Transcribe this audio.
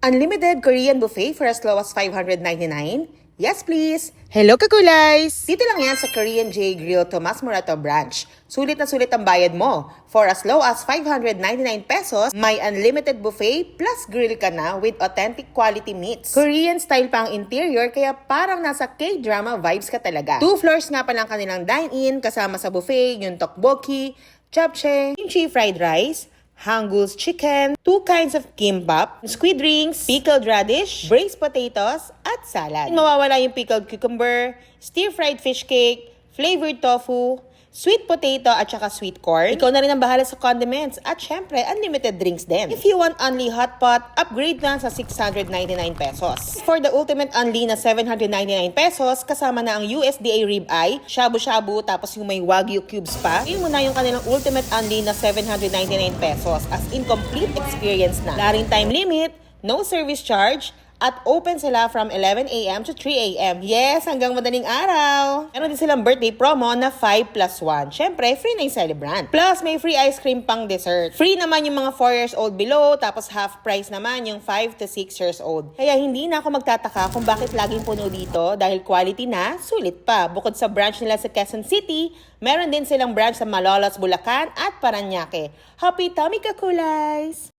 Unlimited Korean buffet for as low as 599? Yes, please! Hello, Kakulays! Dito lang yan sa Korean J Grill Tomas Morato branch. Sulit na sulit ang bayad mo. For as low as 599 pesos, may unlimited buffet plus grill ka na with authentic quality meats. Korean style pa ang interior kaya parang nasa K-drama vibes ka talaga. 2 floors nga pa lang kanilang dine-in kasama sa buffet yung tteokbokki, japchae, kimchi fried rice, Hangul's chicken, 2 kinds of kimbap, squid rings, pickled radish, braised potatoes, at salad. Mawawala yung pickled cucumber, stir-fried fish cake, flavored tofu, sweet potato at saka sweet corn. Ikaw na rin ang bahala sa condiments at syempre, unlimited drinks din. If you want only hot pot, upgrade na sa 699 pesos. For the ultimate only na 799 pesos, kasama na ang USDA ribeye, shabu-shabu, tapos yung may wagyu cubes pa, yun mo na yung kanilang ultimate only na 799 pesos as incomplete experience na. Wala rin time limit, no service charge, at open sila from 11 a.m. to 3 a.m. Yes, hanggang madaling araw. Meron din silang birthday promo na 5 plus 1. Syempre, free na yung celebrant. Plus, may free ice cream pang dessert. Free naman yung mga 4 years old below, tapos half price naman yung 5 to 6 years old. Kaya hindi na ako magtataka kung bakit laging puno dito dahil quality na, sulit pa. Bukod sa branch nila sa Quezon City, meron din silang branch sa Malolos, Bulacan at Parañaque. Happy tummy, Kakulays!